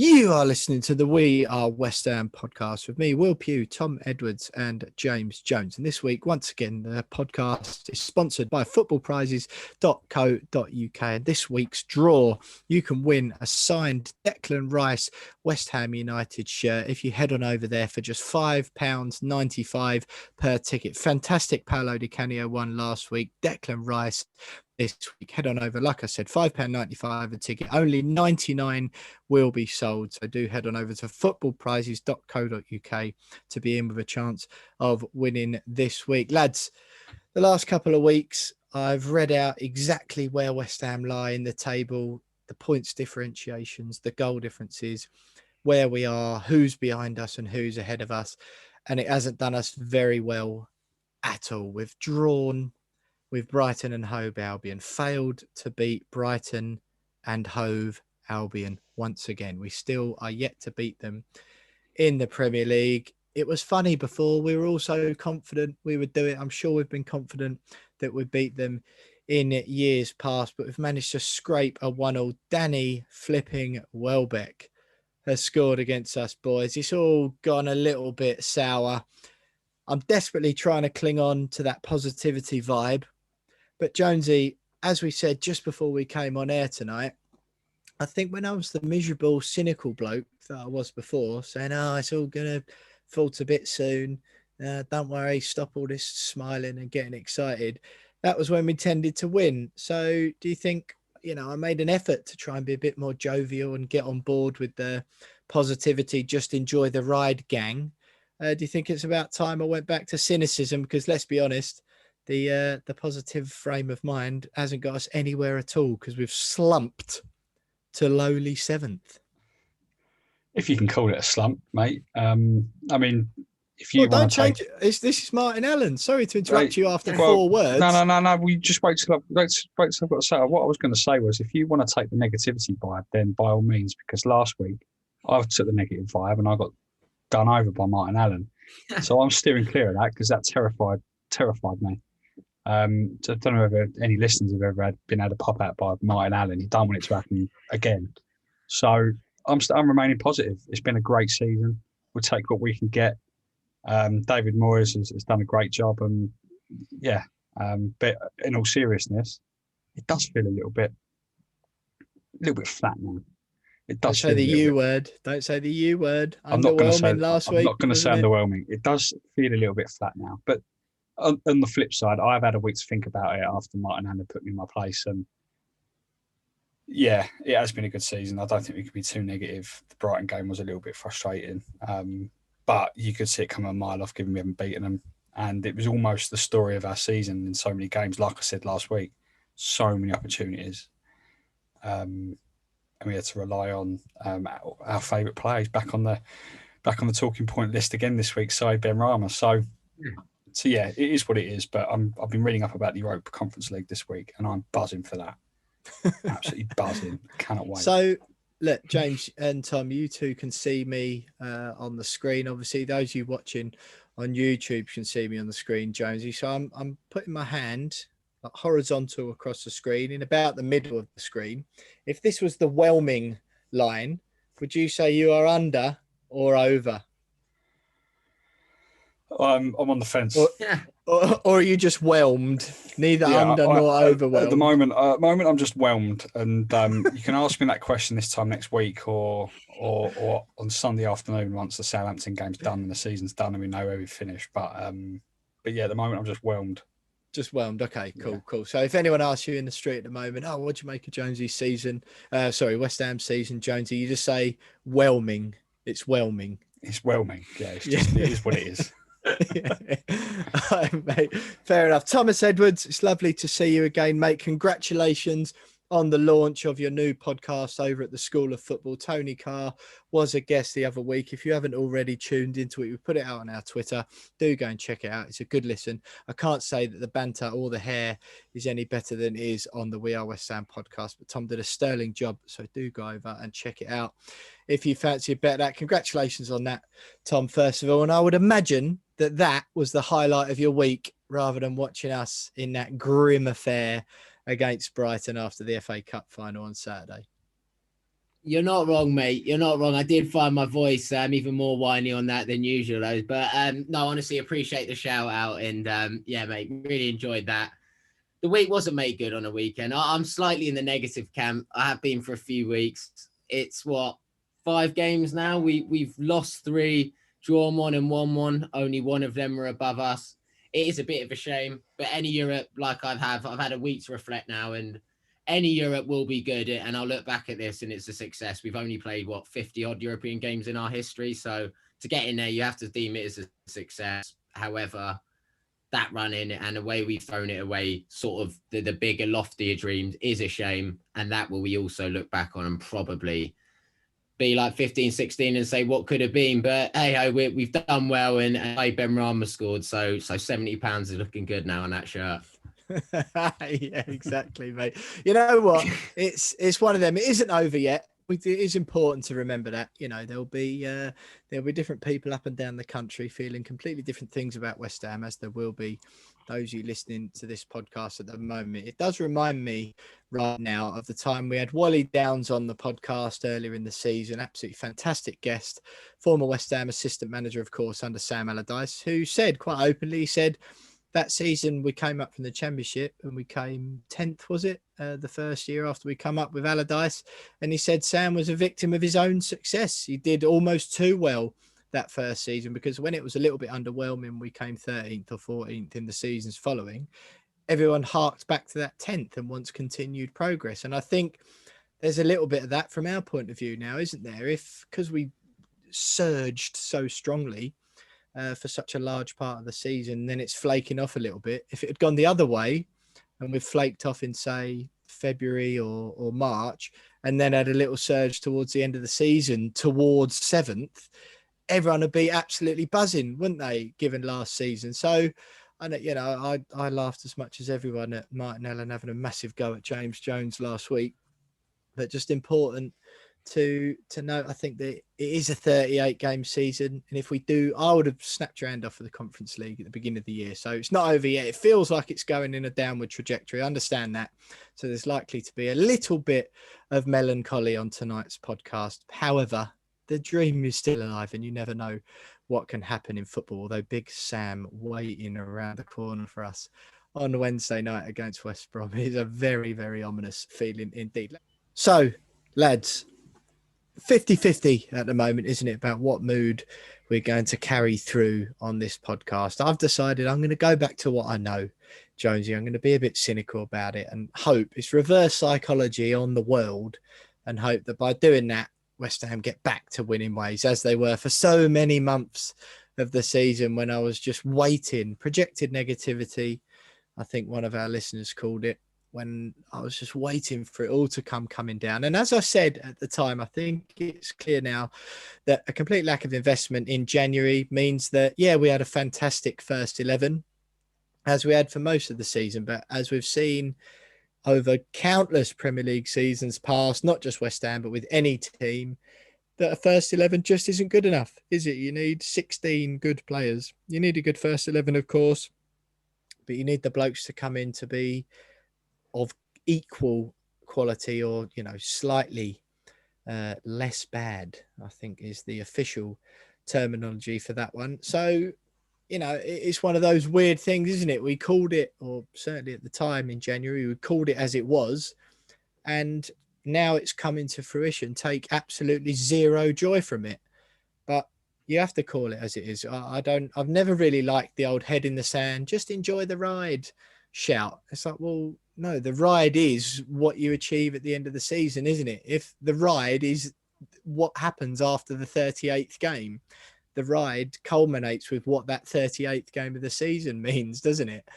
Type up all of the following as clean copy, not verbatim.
You are listening to the We Are West Ham podcast with me, Will Pugh, Tom Edwards and James Jones. And this week, once again, the podcast is sponsored by footballprizes.co.uk. And this week's draw, you can win a signed Declan Rice West Ham United shirt if you head on over there for just £5.95 per ticket. Fantastic Paolo Di Canio won last week. Declan Rice this week. Head on over, like I said, £5.95 a ticket. Only 99 will be sold. So do head on over to footballprizes.co.uk to be in with a chance of winning this week. Lads, the last couple of weeks, I've read out exactly where West Ham lie in the table, the points differentiations, the goal differences, where we are, who's behind us and who's ahead of us. And it hasn't done us very well at all. We've drawn with Brighton and Hove Albion, failed to beat Brighton and Hove Albion once again. We still are yet to beat them in the Premier League. It was funny before. We were also confident we would do it. I'm sure we've been confident that we'd beat them in years past, but we've managed to scrape a 1-1. Danny flipping Welbeck has scored against us, boys. It's all gone a little bit sour. I'm desperately trying to cling on to that positivity vibe. But Jonesy, as we said just before we came on air tonight, I think when I was the miserable, cynical bloke that I was before, saying, it's all going to fall to bits soon. Don't worry, stop all this smiling and getting excited. That was when we tended to win. So do you think, I made an effort to try and be a bit more jovial and get on board with the positivity, just enjoy the ride gang? Do you think it's about time I went back to cynicism? Because let's be honest, the positive frame of mind hasn't got us anywhere at all because we've slumped to lowly 7th. If you can call it a slump, mate. If you don't change it. This is Martin Allen. Sorry to interrupt you after 4 words. No. We just wait till I've got to say. What I was going to say was, if you want to take the negativity vibe, then by all means, because last week I took the negative vibe and I got done over by Martin Allen. So I'm steering clear of that because that terrified me. So I don't know if any listeners have ever been able to pop out by Martin Allen. You don't want it to happen again. So I'm remaining positive. It's been a great season. We'll take what we can get. David Moyes has done a great job, and but in all seriousness, it does feel a little bit flat now. It does. Don't say the U word. Don't say the U word. I'm not going to say last week. I'm not going to say underwhelming. It does feel a little bit flat now, but on the flip side, I've had a week to think about it after Martin Allen put me in my place, and yeah, it has been a good season. I don't think we could be too negative. The Brighton game was a little bit frustrating, but you could see it come a mile off given we haven't beaten them, and it was almost the story of our season in so many games. Like I said last week, so many opportunities, and we had to rely on our favourite players back on the talking point list again this week. Saïd Benrahma. So yeah, it is what it is. But I've been reading up about the Europa Conference League this week, and I'm buzzing for that. Absolutely buzzing. Cannot wait. So look, James and Tom, you two can see me on the screen. Obviously, those of you watching on YouTube can see me on the screen, Jonesy. So I'm putting my hand horizontal across the screen in about the middle of the screen. If this was the whelming line, would you say you are under or over? I'm on the fence. Or are you just whelmed? Neither under nor overwhelmed. At the moment, I'm just whelmed. And you can ask me that question this time next week or on Sunday afternoon once the Southampton game's done and the season's done and we know where we finished. But yeah, at the moment I'm just whelmed. Just whelmed. Okay, cool. So if anyone asks you in the street at the moment, what do you make of Jonesy's season? West Ham season, Jonesy, you just say whelming. It's whelming. It's whelming. Yeah, it is what it is. Mate, fair enough. Thomas Edwards, it's lovely to see you again, mate. Congratulations on the launch of your new podcast over at the School of Football. Tony Carr was a guest the other week. If you haven't already tuned into it, we put it out on our Twitter. Do go and check it out. It's a good listen. I can't say that the banter or the hair is any better than it is on the We Are West Ham podcast, but Tom did a sterling job. So do go over and check it out if you fancy a bet. That congratulations on that, Tom, first of all. And I would imagine that was the highlight of your week rather than watching us in that grim affair against Brighton after the FA Cup final on Saturday. You're not wrong, mate. You're not wrong. I did find my voice even more whiny on that than usual, though. But no, honestly, appreciate the shout out. And yeah, mate, really enjoyed that. The week wasn't made good on a weekend. I'm slightly in the negative camp. I have been for a few weeks. It's what, 5 games now? We've lost 3, drawn 1 and won 1. Only one of them were above us. It is a bit of a shame, but any Europe, like I've had a week to reflect now, and any Europe will be good. And I'll look back at this and it's a success. We've only played 50 odd European games in our history. So to get in there, you have to deem it as a success. However, that run in and the way we've thrown it away, sort of the bigger, loftier dreams, is a shame. And that will we also look back on and probably be like 15, 16 and say what could have been. But hey, we've done well, and Ben Rama scored. So £70 is looking good now on that shirt. Yeah, exactly, mate. You know what? It's one of them. It isn't over yet. It is important to remember that, you know, there'll be different people up and down the country feeling completely different things about West Ham, as there will be those of you listening to this podcast at the moment. It does remind me right now of the time we had Wally Downs on the podcast earlier in the season. Absolutely fantastic guest, former West Ham assistant manager, of course, under Sam Allardyce, who said quite openly, he said, that season we came up from the Championship and we came 10th, was it? The first year after we come up with Allardyce. And he said Sam was a victim of his own success. He did almost too well that first season, because when it was a little bit underwhelming, we came 13th or 14th in the seasons following. Everyone harked back to that 10th and wants continued progress. And I think there's a little bit of that from our point of view now, isn't there? Because we surged so strongly for such a large part of the season, then it's flaking off a little bit. If it had gone the other way and we've flaked off in, say, February or March, and then had a little surge towards the end of the season towards 7th, everyone would be absolutely buzzing, wouldn't they, given last season? So, I laughed as much as everyone at Martin Allen having a massive go at James Jones last week, but just important to note, I think that it is a 38 game season, and if we do, I would have snapped your hand off for the Conference League at the beginning of the year. So it's not over yet. It feels like it's going in a downward trajectory. I understand that. So there's likely to be a little bit of melancholy on tonight's podcast. However, the dream is still alive, and you never know what can happen in football, although Big Sam waiting around the corner for us on Wednesday night against West Brom is a very, very ominous feeling indeed. So, lads, 50-50 at the moment, isn't it, about what mood we're going to carry through on this podcast? I've decided I'm going to go back to what I know, Jonesy. I'm going to be a bit cynical about it and hope it's reverse psychology on the world, and hope that by doing that, West Ham get back to winning ways, as they were for so many months of the season when I was just waiting, projected negativity, I think one of our listeners called it, when I was just waiting for it all to coming down. And as I said at the time, I think it's clear now that a complete lack of investment in January means that, yeah, we had a fantastic first 11, as we had for most of the season. But as we've seen over countless Premier League seasons past, not just West Ham, but with any team, that a first 11 just isn't good enough, is it? You need 16 good players. You need a good first 11, of course, but you need the blokes to come in to be of equal quality, or, you know, slightly less bad, I think is the official terminology for that one. So, you know, it's one of those weird things, isn't it? We called it, or certainly at the time in January, we called it as it was, and now it's coming to fruition. Take absolutely zero joy from it, but you have to call it as it is. I've never really liked the old head in the sand, just enjoy the ride shout. It's like, well, no, the ride is what you achieve at the end of the season, isn't it? If the ride is what happens after the 38th game, the ride culminates with what that 38th game of the season means, doesn't it?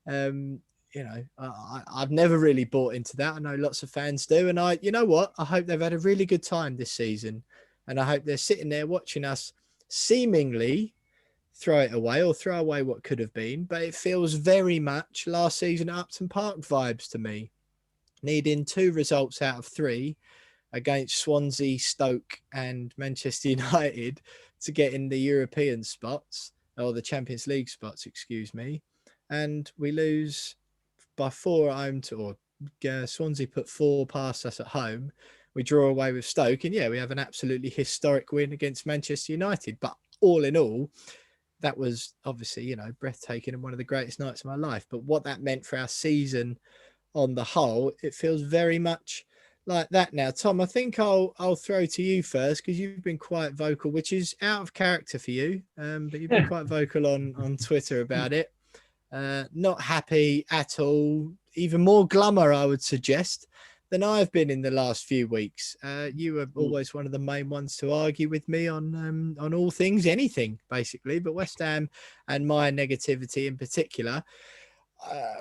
You know, I've never really bought into that. I know lots of fans do. And you know what? I hope they've had a really good time this season. And I hope they're sitting there watching us seemingly throw it away, or throw away what could have been. But it feels very much last season at Upton Park vibes to me, needing 2 results out of 3 against Swansea, Stoke and Manchester United to get in the European spots, or the Champions League spots, excuse me. And we lose by 4 at home or Swansea put 4 past us at home. we draw away with Stoke, and we have an absolutely historic win against Manchester United. But all in all, that was obviously, breathtaking and one of the greatest nights of my life. But what that meant for our season on the whole, it feels very much like that now. Tom, I think I'll throw to you first, because you've been quite vocal, which is out of character for you, but you've been quite vocal on Twitter about it. Not happy at all, even more glummer, I would suggest, than I've been in the last few weeks. You were always one of the main ones to argue with me on all things, anything basically, but West Ham and my negativity in particular.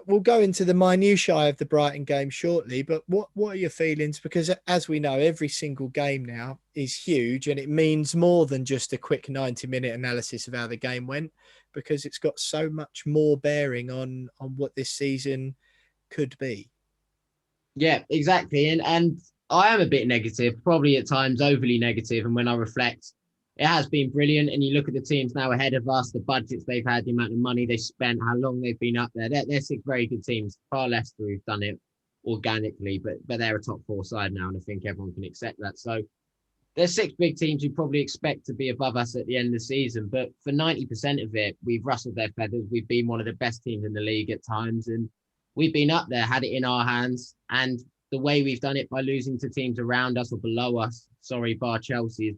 We'll go into the minutiae of the Brighton game shortly, but what are your feelings? Because as we know, every single game now is huge, and it means more than just a quick 90-minute analysis of how the game went, because it's got so much more bearing on what this season could be. Yeah, exactly. And I am a bit negative, probably at times overly negative. And when I reflect, it has been brilliant. And you look at the teams now ahead of us, the budgets they've had, the amount of money they spent, how long they've been up there. They're 6 very good teams. Far Leicester who've done it organically, but they're a top 4 side now. And I think everyone can accept that. So there's 6 big teams you probably expect to be above us at the end of the season. But for 90% of it, we've rustled their feathers. We've been one of the best teams in the league at times. And we've been up there, had it in our hands. And the way we've done it by losing to teams around us or below us, bar Chelsea, has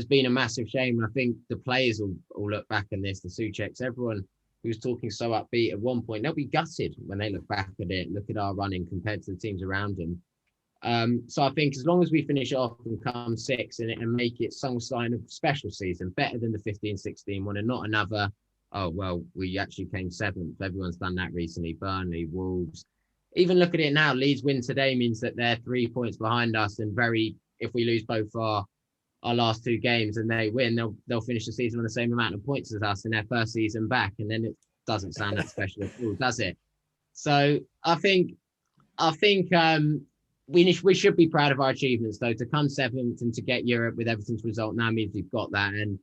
been a massive shame. And I think the players will look back on this, the Součeks, everyone who's talking so upbeat at one point, they'll be gutted when they look back at it, look at our running compared to the teams around them. So I think as long as we finish off and come 6 in it and make it some sign of special season, better than the 15-16 one, and not another, oh, well, we actually came 7th. Everyone's done that recently. Burnley, Wolves. Even look at it now. Leeds win today means that they're 3 points behind us, and if we lose both our last 2 games and they win, they'll finish the season on the same amount of points as us in their first season back. And then it doesn't sound that special at all, does it? So I think we should be proud of our achievements, though. To come 7th and to get Europe with Everton's result now means we've got that. And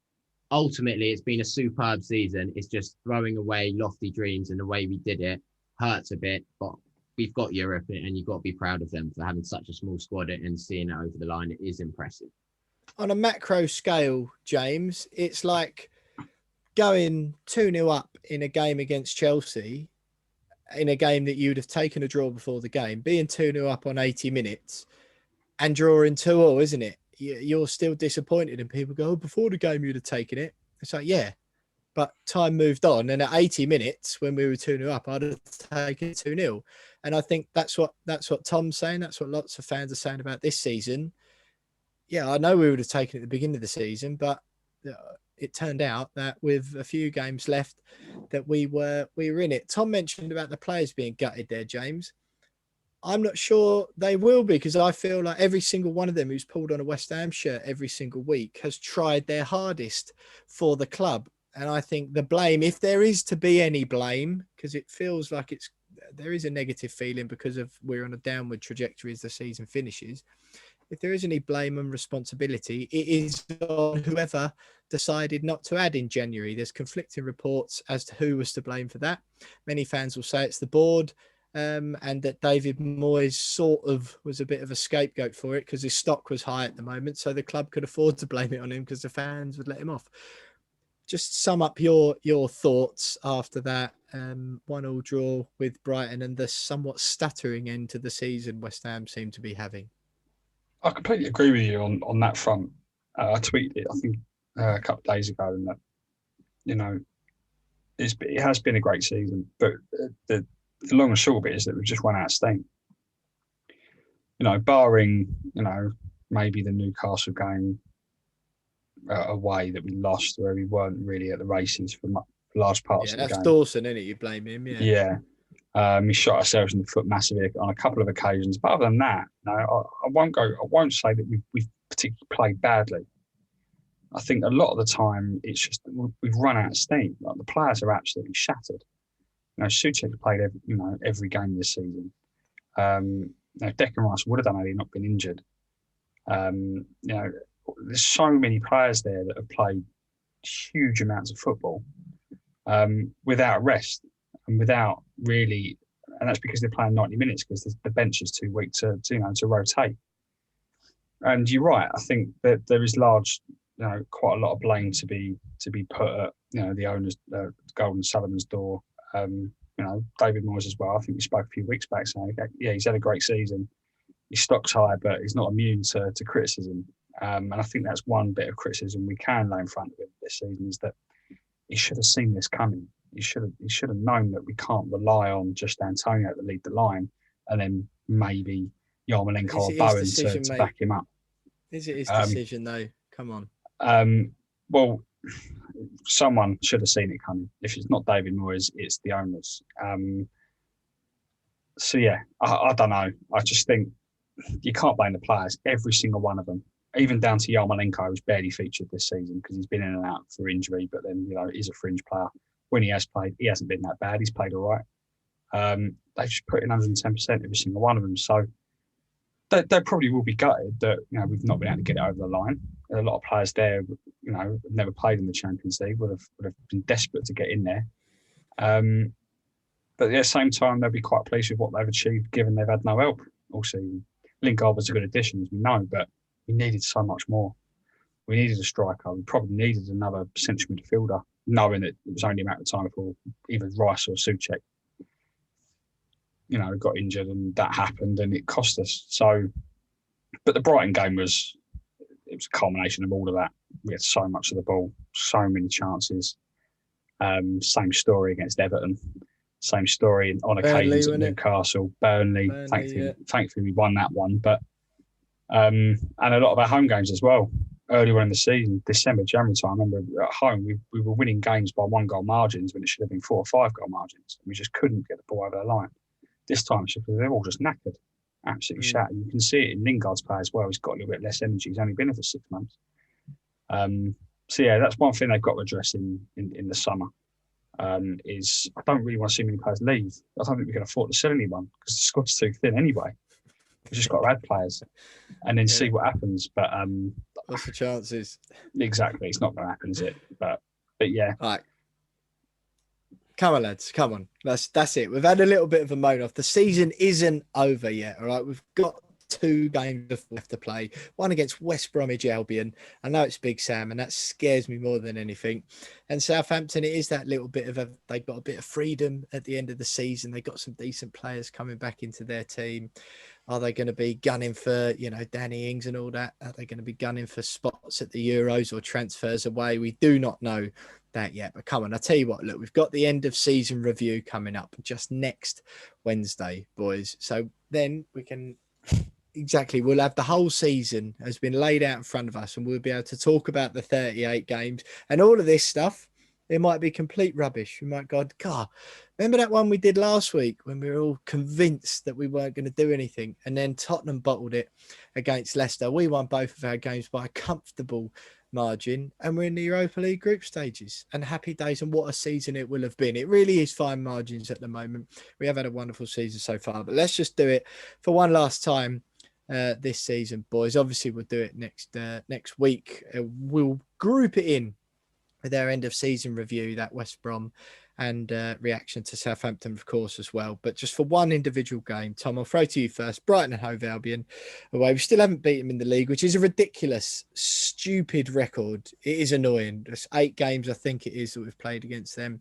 ultimately, it's been a superb season. It's just throwing away lofty dreams, and the way we did it hurts a bit, but we've got Europe, and you've got to be proud of them for having such a small squad and seeing it over the line. It is impressive. On a macro scale, James, it's like going 2-0 up in a game against Chelsea, in a game that you'd have taken a draw before the game, being 2-0 up on 80 minutes and drawing 2-2, isn't it? You're still disappointed, and people go, oh, before the game you'd have taken it. It's like, yeah, but time moved on, and at 80 minutes when we were 2-0 up, I'd have taken 2-0. And I think that's what Tom's saying. That's what lots of fans are saying about this season. Yeah, I know we would have taken it at the beginning of the season, but it turned out that with a few games left that we were in it. Tom mentioned about the players being gutted there, James. I'm not sure they will be, because I feel like every single one of them who's pulled on a West Ham shirt every single week has tried their hardest for the club. And I think the blame, if there is to be any blame, because it feels like there is a negative feeling because we're on a downward trajectory as the season finishes. If there is any blame and responsibility, it is on whoever decided not to add in January. There's conflicting reports as to who was to blame for that. Many fans will say it's the board, and that David Moyes sort of was a bit of a scapegoat for it because his stock was high at the moment, so the club could afford to blame it on him because the fans would let him off. Just sum up your thoughts after that 1-1 draw with Brighton and the somewhat stuttering end to the season West Ham seem to be having. I completely agree with you on that front. I tweeted it, I think, a couple of days ago, and that, it has been a great season, but the long and short of it is that we've just run out of steam. Barring, maybe the Newcastle game away that we lost, where we weren't really at the races for large parts of the game. That's Dawson, isn't it? You blame him, yeah. We shot ourselves in the foot massively on a couple of occasions. But other than that, I won't say that we've particularly played badly. I think a lot of the time it's just we've run out of steam. Like, the players are absolutely shattered. Souček played every game this season. Declan Rice would have done had he not been injured. There's so many players there that have played huge amounts of football without rest. And without really, and that's because they're playing 90 minutes because the bench is too weak to rotate. And you're right. I think that there is quite a lot of blame to be put at the owners, Golden Sullivan's door. David Moyes as well. I think we spoke a few weeks back saying, yeah, he's had a great season. His stock's high, but he's not immune to criticism. And I think that's one bit of criticism we can lay in front of him this season, is that he should have seen this coming. He should have known that we can't rely on just Antonio to lead the line, and then maybe Yarmolenko or Bowen to back him up. Is it his decision though? Come on. Well, someone should have seen it coming. If it's not David Moyes, it's the owners. So yeah, I don't know. I just think you can't blame the players. Every single one of them, even down to Yarmolenko, who's barely featured this season because he's been in and out for injury. But then he's a fringe player. When he has played, he hasn't been that bad. He's played all right. They've just put in 110% every single one of them. So they probably will be gutted that we've not been able to get it over the line. A lot of players there, have never played in the Champions League, would have been desperate to get in there. But at the same time, they'll be quite pleased with what they've achieved, given they've had no help all season. Lingard was a good addition, as we know, but we needed so much more. We needed a striker. We probably needed another central midfielder, knowing that it was only a matter of time before either Rice or Souček got injured, and that happened, and it cost us. So, but the Brighton game was a culmination of all of that. We had so much of the ball, so many chances. Same story against Everton. Same story on occasions at Newcastle, Burnley. Thankfully, we won that one. But and a lot of our home games as well. Earlier in the season, December, January time, I remember at home we were winning games by 1-goal margins when it should have been 4 or 5-goal margins. We just couldn't get the ball over the line. This time, it's because they're all just knackered, absolutely shattered. You can see it in Lingard's play as well. He's got a little bit less energy. He's only been here for 6 months. So yeah, that's one thing they've got to address in the summer. Is I don't really want to see many players leave. I don't think we can afford to sell anyone because the squad's too thin anyway. We've just got to add players and then see what happens. But what's the chances? Exactly, it's not going to happen, is it? But yeah. All right. Come on, lads. Come on. That's it. We've had a little bit of a moan off. The season isn't over yet. All right. We've got 2 games left to play. One against West Bromwich Albion. I know it's Big Sam, and that scares me more than anything. And Southampton, it is that little bit of they've got a bit of freedom at the end of the season. They've got some decent players coming back into their team. Are they going to be gunning for, Danny Ings and all that? Are they going to be gunning for spots at the Euros or transfers away? We do not know that yet. But come on, I'll tell you what, look, we've got the end of season review coming up just next Wednesday, boys. So then we can... Exactly. We'll have the whole season has been laid out in front of us, and we'll be able to talk about the 38 games and all of this stuff. It might be complete rubbish. We might go, God, remember that one we did last week when we were all convinced that we weren't going to do anything, and then Tottenham bottled it against Leicester. We won both of our games by a comfortable margin, and we're in the Europa League group stages, and happy days. And what a season it will have been. It really is fine margins at the moment. We have had a wonderful season so far, but let's just do it for one last time. This season, boys. Obviously, we'll do it next week. We'll group it in with our end of season review, that West Brom, and reaction to Southampton, of course, as well. But just for one individual game, Tom, I'll throw to you first. Brighton and Hove Albion away. We still haven't beat them in the league, which is a ridiculous, stupid record. It is annoying. There's 8 games, I think it is, that we've played against them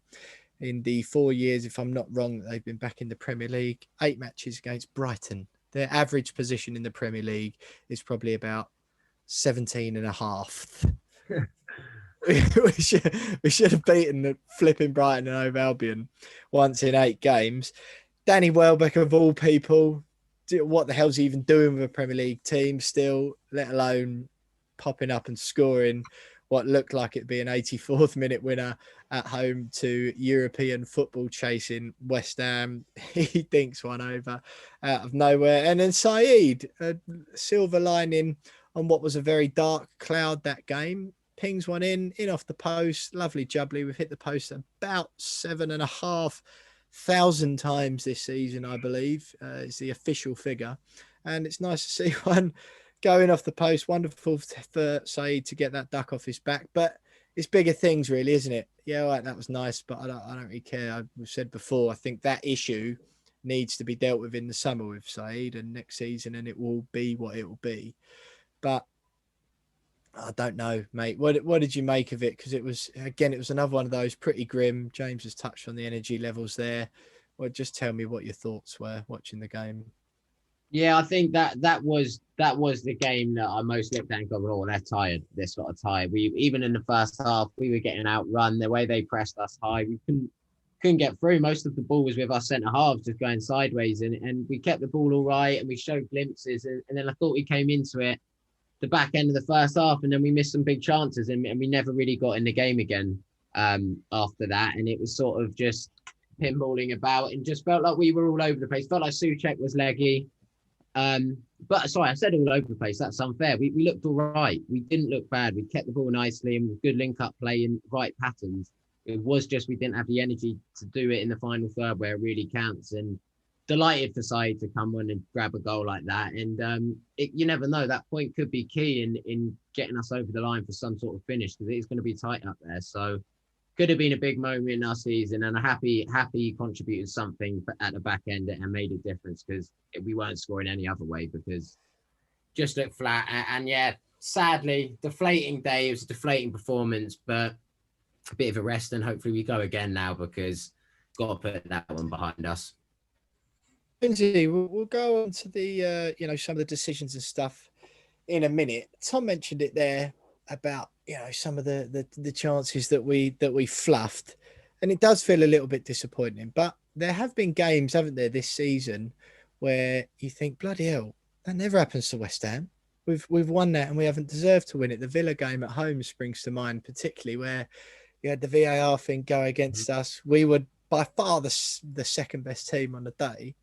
in the 4 years, if I'm not wrong, that they've been back in the Premier League. 8 matches against Brighton. Their average position in the Premier League is probably about 17 and a half. we should have beaten the flipping Brighton and Hove Albion once in 8 games. Danny Welbeck, of all people, what the hell's he even doing with a Premier League team still, let alone popping up and scoring what looked like it'd be an 84th minute winner at home to European football chasing West Ham. He dinks one over out of nowhere. And then Saeed, a silver lining on what was a very dark cloud that game, pings one in off the post. Lovely jubbly. We've hit the post about 7,500 times this season, I believe, is the official figure. And it's nice to see one going off the post. Wonderful for Saeed to get that duck off his back. But it's bigger things, really, isn't it? Yeah, all right, that was nice, but I don't really care. I've said before, I think that issue needs to be dealt with in the summer with Saeed and next season, and it will be what it will be. But I don't know, mate. What did you make of it? Because it was another one of those pretty grim. James has touched on the energy levels there. Well, just tell me what your thoughts were watching the game. Yeah, I think that was the game that I most looked at and go, oh, they're tired. They're sort of tired. We even in the first half, we were getting outrun. The way they pressed us high, we couldn't get through. Most of the ball was with our centre halves just going sideways, and we kept the ball all right, and we showed glimpses. And then I thought we came into it the back end of the first half, and then we missed some big chances, and we never really got in the game again after that. And it was sort of just pinballing about, and just felt like we were all over the place. Felt like Souček was leggy. But sorry, I said all over the place. That's unfair. We looked all right. We didn't look bad. We kept the ball nicely and with good link-up play and right patterns. It was just we didn't have the energy to do it in the final third where it really counts. And delighted for Said to come on and grab a goal like that. And you never know, that point could be key in getting us over the line for some sort of finish, because it is going to be tight up there. So could have been a big moment in our season, and a happy he contributed something at the back end and made a difference, because we weren't scoring any other way, because just looked flat. And yeah, sadly, deflating day. It was a deflating performance, but a bit of a rest, and hopefully we go again now, because got to put that one behind us. Lindsay, we'll go on to the some of the decisions and stuff in a minute. Tom mentioned it there about some of the chances that we fluffed, and it does feel a little bit disappointing. But there have been games, haven't there, this season where you think, bloody hell, that never happens to West Ham. We've won that and we haven't deserved to win it. The Villa game at home springs to mind, particularly, where you had the VAR thing go against us. We were by far the second best team on the day,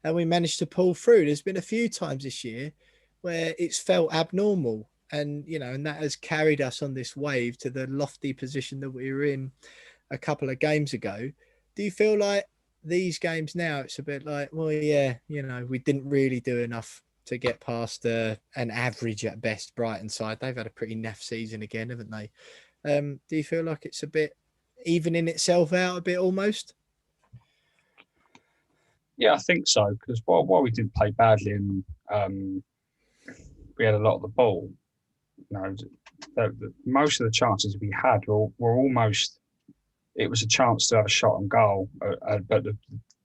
and we managed to pull through. There's been a few times this year where it's felt abnormal, and and that has carried us on this wave to the lofty position that we were in a couple of games ago. Do you feel like these games now, it's a bit like, well, yeah, we didn't really do enough to get past an average at best Brighton side? They've had a pretty naff season again, haven't they? Do you feel like it's a bit evening itself out a bit almost? Yeah, I think so, because while we didn't play badly and we had a lot of the ball, most of the chances we had were almost, it was a chance to have a shot on goal, but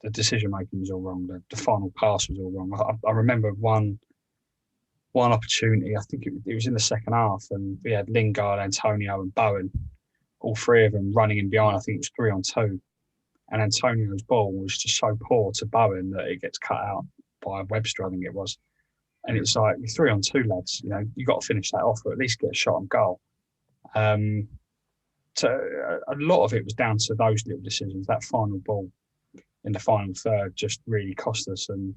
the decision making was all wrong. The final pass was all wrong. I remember one opportunity. I think it was in the second half, and we had Lingard, Antonio, and Bowen, all three of them running in behind. I think it was 3-on-2, and Antonio's ball was just so poor to Bowen that it gets cut out by Webster, I think it was. And it's like, you're 3-on-2, lads. You got to finish that off, or at least get a shot on goal. So a lot of it was down to those little decisions. That final ball in the final third just really cost us. And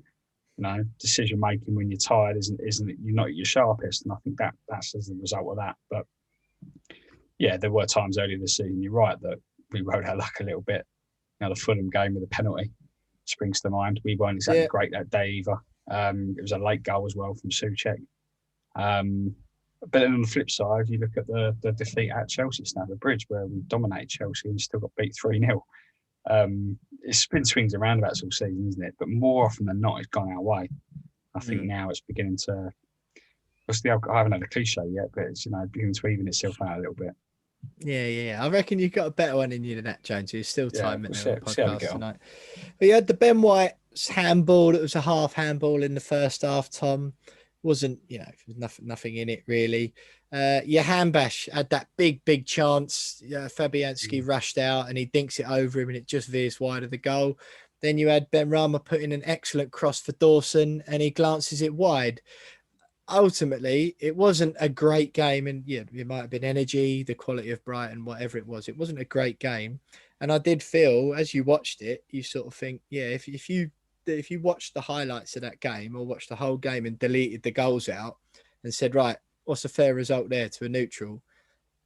decision making when you're tired isn't you're not at your sharpest. And I think that's as a result of that. But yeah, there were times earlier this season, you're right, that we rode our luck a little bit. The Fulham game with the penalty springs to mind. We weren't exactly great that day either. It was a late goal as well from Souček. But then on the flip side, you look at the defeat at Chelsea, Stamford Bridge, where we dominated Chelsea and still got beat 3-0. It's been swings and roundabouts all season, isn't it? But more often than not, it's gone our way. I think now it's beginning to. I haven't had a cliche yet, but it's beginning to even itself out a little bit. Yeah. I reckon you've got a better one in you than that, Jones. There's still time in the podcast tonight. But you had the Ben White's handball. It was a half handball in the first half, Tom. Wasn't, nothing in it really. Your Hambash had that big chance. Fabianski rushed out and he dinks it over him and it just veers wide of the goal. Then you had Ben Rama put in an excellent cross for Dawson and he glances it wide. Ultimately, it wasn't a great game, and it might have been energy, the quality of Brighton, whatever it was. It wasn't a great game, and I did feel as you watched it, you sort of think, if you watched the highlights of that game or watched the whole game and deleted the goals out and said, right, what's a fair result there to a neutral,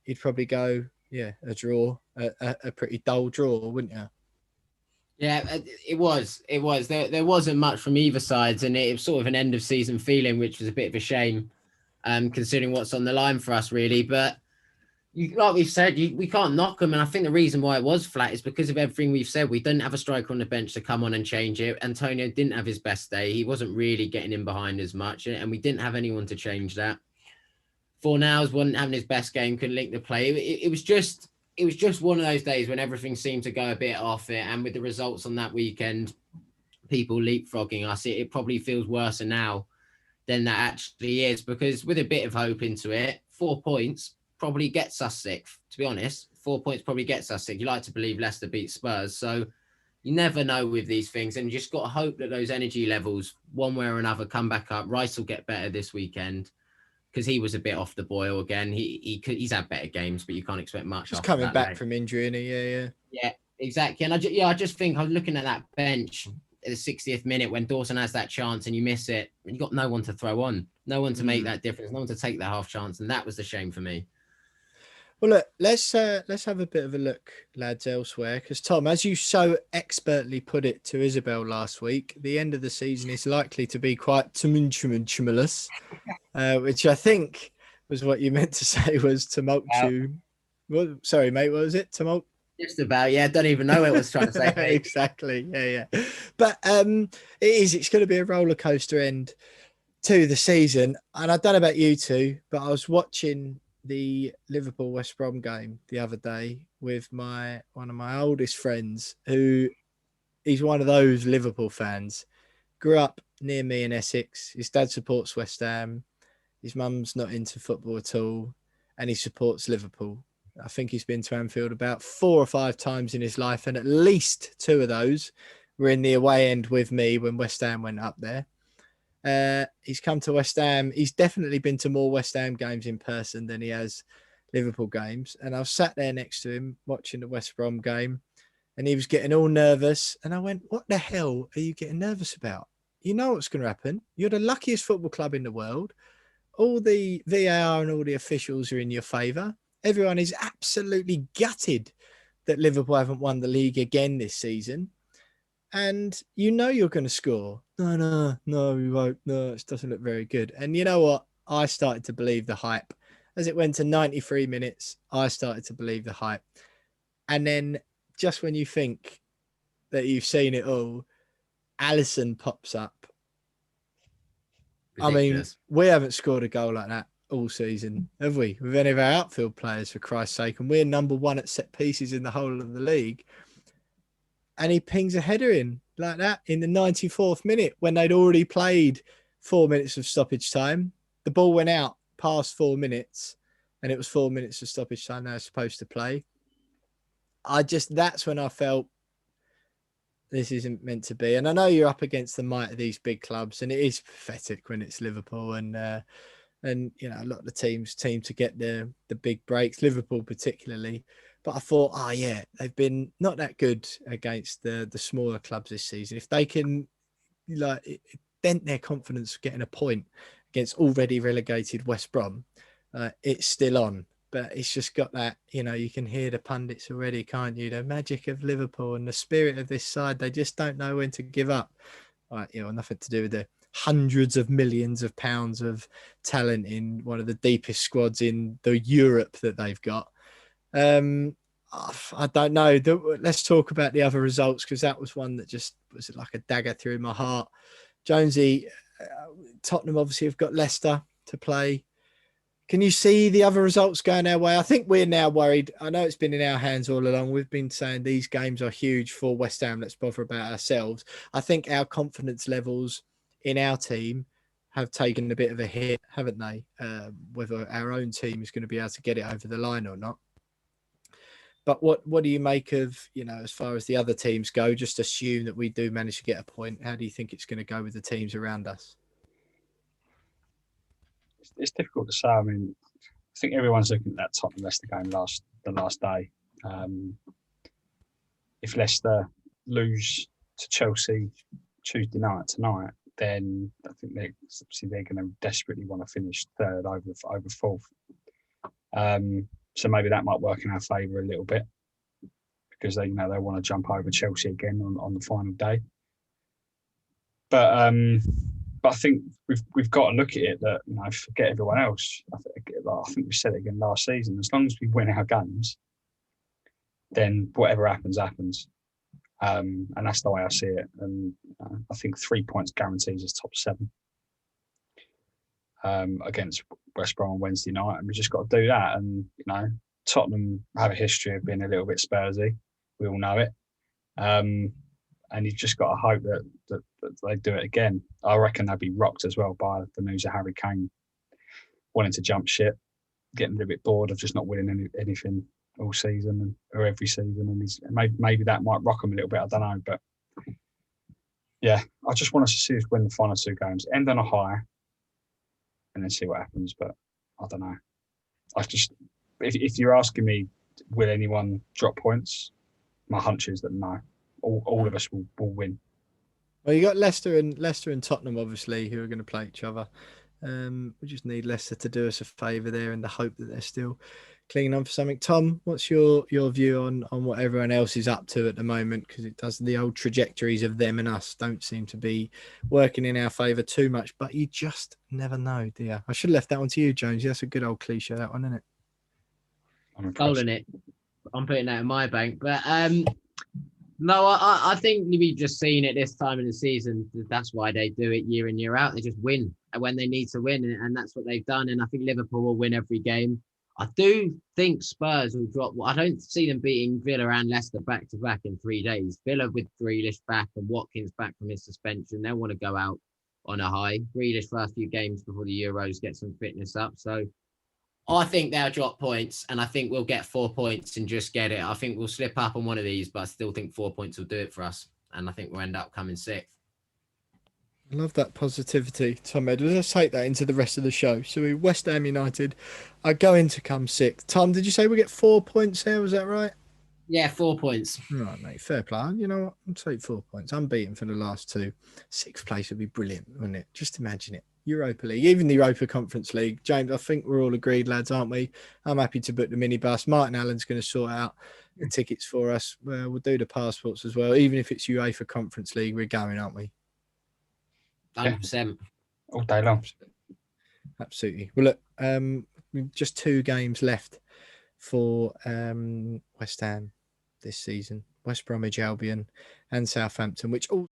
you'd probably go, a draw, a pretty dull draw, wouldn't you? Yeah, it was. There wasn't much from either sides, and it was sort of an end of season feeling, which was a bit of a shame, considering what's on the line for us, really. But like we've said, we can't knock them, and I think the reason why it was flat is because of everything we've said. We didn't have a striker on the bench to come on and change it. Antonio didn't have his best day. He wasn't really getting in behind as much, and we didn't have anyone to change that. Fornals wasn't having his best game, couldn't link the play. It was just one of those days when everything seemed to go a bit off it. And with the results on that weekend, people leapfrogging us, it probably feels worse now than that actually is, because with a bit of hope into it, 4 points probably gets us sixth, to be honest. 4 points probably gets us sixth. You like to believe Leicester beat Spurs. So you never know with these things, and you just got to hope that those energy levels, one way or another, come back up. Rice will get better this weekend because he was a bit off the boil again. He's had better games, but you can't expect much. Just coming back from injury, and yeah, exactly. And I just think I was looking at that bench at the 60th minute when Dawson has that chance and you miss it, and you got no one to throw on, no one to make that difference, no one to take the half chance, and that was the shame for me. Well, look, let's have a bit of a look, lads, elsewhere, because Tom, as you so expertly put it to Isabel last week, the end of the season is likely to be quite tumultuous, which I think was what you meant to say was tumultuous. Well, sorry, mate, what was it? Tumult? Just about, yeah. I don't even know what I was trying to say. Exactly, yeah. But it's going to be a roller coaster end to the season, and I don't know about you two, but I was watching the Liverpool West Brom game the other day with one of my oldest friends, who he's one of those Liverpool fans. Grew up near me in Essex. His dad supports West Ham. His mum's not into football at all, and he supports Liverpool. I think he's been to Anfield about 4 or 5 times in his life, and at least 2 of those were in the away end with me when West Ham went up there. He's come to West Ham. He's definitely been to more West Ham games in person than he has Liverpool games. And I was sat there next to him watching the West Brom game, and he was getting all nervous. And I went, what the hell are you getting nervous about? You know what's going to happen. You're the luckiest football club in the world. All the VAR and all the officials are in your favour. Everyone is absolutely gutted that Liverpool haven't won the league again this season. And you know you're going to score. No, we won't. No, it doesn't look very good. And you know what? I started to believe the hype. As it went to 93 minutes, I started to believe the hype. And then just when you think that you've seen it all, Alisson pops up. Ridiculous. I mean, we haven't scored a goal like that all season, have we? With any of our outfield players, for Christ's sake. And we're number 1 at set pieces in the whole of the league. And he pings a header in like that in the 94th minute when they'd already played 4 minutes of stoppage time. The ball went out past 4 minutes, and it was 4 minutes of stoppage time they were supposed to play. That's when I felt this isn't meant to be. And I know you're up against the might of these big clubs, and it is pathetic when it's Liverpool and you know, a lot of the teams to get the big breaks, Liverpool particularly. But I thought, they've been not that good against the smaller clubs this season. If they can dent their confidence of getting a point against already relegated West Brom, it's still on. But it's just got that, you know, you can hear the pundits already, can't you? The magic of Liverpool and the spirit of this side. They just don't know when to give up. Nothing to do with the hundreds of millions of pounds of talent in one of the deepest squads in the Europe that they've got. I don't know. Let's talk about the other results, because that was one that just was like a dagger through my heart. Jonesy, Tottenham obviously have got Leicester to play. Can you see the other results going our way? I think we're now worried. I know it's been in our hands all along. We've been saying these games are huge for West Ham. Let's bother about ourselves. I think our confidence levels in our team have taken a bit of a hit, haven't they? Whether our own team is going to be able to get it over the line or not. But what do you make of, you know, as far as the other teams go, just assume that we do manage to get a point. How do you think it's going to go with the teams around us? It's difficult to say. I mean, I think everyone's looking at that Tottenham Leicester game the last day. If Leicester lose to Chelsea Tuesday night tonight, then I think they're going to desperately want to finish third over fourth. So maybe that might work in our favour a little bit, because they want to jump over Chelsea again on the final day. But I think we've got to look at it that, you know, forget everyone else. I think we said it again last season. As long as we win our games, then whatever happens. And that's the way I see it. And I think 3 points guarantees us top 7 against West Brom on Wednesday night, and we just got to do that. And Tottenham have a history of being a little bit Spursy. We all know it. And you've just got to hope that they do it again. I reckon they'll be rocked as well by the news of Harry Kane wanting to jump ship, getting a little bit bored of just not winning anything all season or every season, and maybe that might rock them a little bit. I don't know, but yeah, I just want us to see us win the final 2 games, end on a high, and then see what happens. But I don't know. If you're asking me, will anyone drop points? My hunch is that no. All of us will win. Well, you got Leicester and Tottenham, obviously, who are going to play each other. We just need Leicester to do us a favour there, in the hope that they're still clinging on for something. Tom, what's your view on what everyone else is up to at the moment? Because it does, the old trajectories of them and us don't seem to be working in our favour too much. But you just never know, do you? I should have left that one to you, Jones. That's a good old cliche, that one, isn't it? Holding it. I'm putting that in my bank, but no, I think we've just seen it this time in the season. That's why they do it year in, year out. They just win when they need to win, and that's what they've done. And I think Liverpool will win every game. I do think Spurs will drop. I don't see them beating Villa and Leicester back to back in 3 days. Villa with Grealish back and Watkins back from his suspension. They'll want to go out on a high. Grealish first few games before the Euros, get some fitness up. So I think they'll drop points, and I think we'll get 4 points and just get it. I think we'll slip up on one of these, but I still think 4 points will do it for us. And I think we'll end up coming 6th. I love that positivity, Tom Edwards. Let's take that into the rest of the show. So West Ham United are going to come 6th. Tom, did you say we get 4 points there? Was that right? Yeah, 4 points. Right, mate. Fair play. You know what? I'll take 4 points. Unbeaten for the last 2. 6th place would be brilliant, wouldn't it? Just imagine it. Europa League, even the Europa Conference League. James, I think we're all agreed, lads, aren't we? I'm happy to book the minibus. Martin Allen's going to sort out the tickets for us. We'll do the passports as well. Even if it's UEFA Conference League, we're going, aren't we? 100%. All day long. Absolutely. Well, look, just 2 games left for West Ham this season. West Bromwich Albion and Southampton, which all